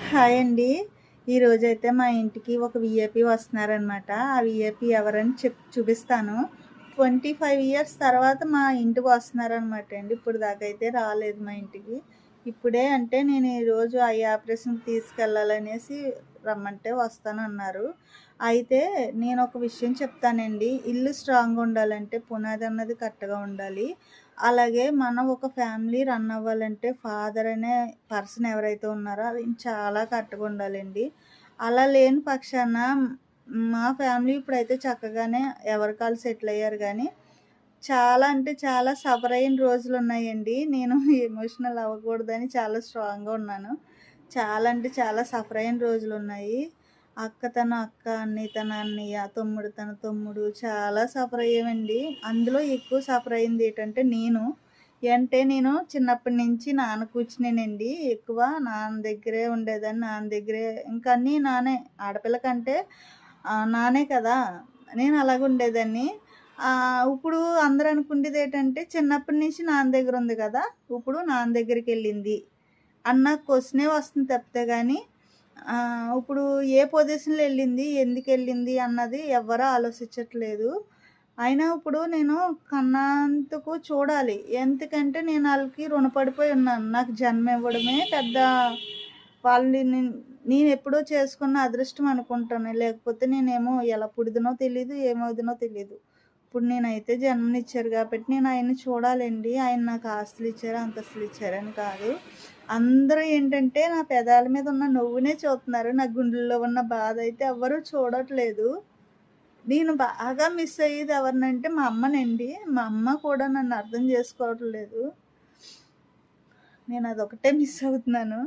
Hi అండి. ఈరోజైతే మా ఇంటికి ఒక వీఐపీ వస్తున్నారనమాట. ఆ వీఐపీ ఎవరని చూపిస్తాను. 25 ఇయర్స్ తర్వాత మా ఇంటికి వస్తున్నారనమాట అండి. ఇప్పుడు దాకా అయితే రాలేదు మా ఇంటికి. ఇప్పుడే అంటే నేను ఈరోజు ఐ ఆపరేషన్‌కి తీసుకెళ్ళాలనేసి రమ్మంటే వస్తానన్నారు. అయితే నేను ఒక విషయం చెప్తానండి. ఇల్లు స్ట్రాంగ్‌గా ఉండాలంటే పునాది అన్నది కరెక్ట్‌గా ఉండాలి. అలాగే మనం ఒక ఫ్యామిలీ రన్ అవ్వాలంటే ఫాదర్ అనే పర్సన్ ఎవరైతే ఉన్నారో ఆయన చాలా కరెక్ట్‌గా ఉండాలండి. అలా లేని పక్షాన మా ఫ్యామిలీ ఇప్పుడైతే చక్కగానే ఎవరికాళ్ళు సెటిల్ అయ్యారు గానీ, చాలా అంటే చాలా సఫర్ అయిన రోజులున్నాయండి. నేను ఎమోషనల్ అవ్వకూడదని చాలా స్ట్రాంగ్‌గా ఉన్నాను. చాలా అంటే చాలా సఫర్ అయిన రోజులున్నాయి. అక్క తన అక్క, అన్నయ్య తన అన్నయ్య, తమ్ముడు తన తమ్ముడు చాలా సఫర్ అయ్యామండి. అందులో ఎక్కువ సఫర్ అయింది ఏంటంటే నేను. నేను చిన్నప్పటి నుంచి నాన్న కూర్చునేనండి. ఎక్కువ నాన్న దగ్గరే ఉండేదాన్ని. నాన్న దగ్గరే ఇంకా అన్నీ నాన్నే. ఆడపిల్ల కంటే నానే కదా! నేను అలాగే ఉండేదాన్ని. ఇప్పుడు అందరూ అనుకునేదేంటంటే చిన్నప్పటి నుంచి నాన్న దగ్గర ఉంది కదా! ఇప్పుడు నాన్న దగ్గరికెళ్ళింది అన్న క్వెషనే వస్తుంది తప్పితే గానీ ఇప్పుడు ఏ పొజిషన్‌లో ఎళ్ళింది, ఎందుకెళ్ళింది అన్నది ఎవ్వరు ఆలోచించట్లేదు. అయినా ఇప్పుడు నేను కన్నందుకు చూడాలి. ఎందుకంటే నేను ఆళ్ళకి రుణపడిపోయి ఉన్నాను. నాకు జన్మ ఇవ్వడమే పెద్ద వాళ్ళని నేనెప్పుడో చేసుకున్న అదృష్టం అనుకుంటాను. లేకపోతే నేనేమో ఎలా పుడిదునో తెలీదు, ఏమవుదునో తెలీదు. ఇప్పుడు నేనైతే జన్మనిచ్చారు కాబట్టి నేను ఆయన్ని చూడాలండి. ఆయన నాకు ఆస్తులిచ్చారు, అంతస్తులిచ్చారని కాదు. అందరూ ఏంటంటే నా పెదాల మీద ఉన్న నవ్వునే చూస్తున్నారు. నా గుండెల్లో ఉన్న బాధ అయితే ఎవ్వరూ చూడట్లేదు. నేను బాగా మిస్ అయ్యేది ఎవరినంటే మా అమ్మనండి. మా అమ్మ కూడా నన్ను అర్థం చేసుకోవట్లేదు. నేను అదొకటే మిస్ అవుతున్నాను.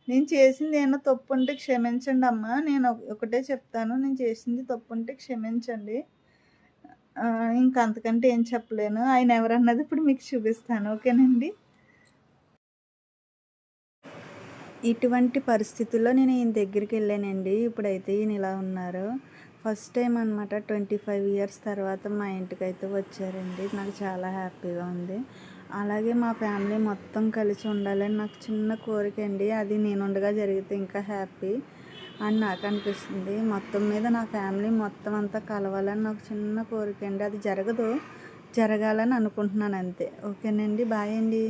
నేను చేసింది ఏమన్నా తప్పుంటే క్షమించండమ్మా. నేను ఒకటే చెప్తాను. నేను చేసింది తప్పుంటే క్షమించండి. ఇంక అంతకంటే ఏం చెప్పలేను. ఆయన ఎవరన్నది ఇప్పుడు మీకు చూపిస్తాను. ఓకేనండి. ఇటువంటి పరిస్థితుల్లో నేను ఈయన దగ్గరికెళ్ళానండి. ఇప్పుడైతే ఈయన ఇలా ఉన్నారు. ఫస్ట్ టైం అనమాట 25 ఇయర్స్ తర్వాత మా ఇంటికైతే వచ్చారండి. నాకు చాలా హ్యాపీగా ఉంది. అలాగే మా ఫ్యామిలీ మొత్తం కలిసి ఉండాలని నాకు చిన్న కోరికండి. అది నేనుండగా జరిగితే ఇంకా హ్యాపీ అని నాకు అనిపిస్తుంది. మొత్తం మీద నా ఫ్యామిలీ మొత్తం అంతా కలవాలని నాకు చిన్న కోరికండి. అది జరగదు. జరగాలని అనుకుంటున్నాను అంతే. ఓకేనండి. బాయ్ అండి.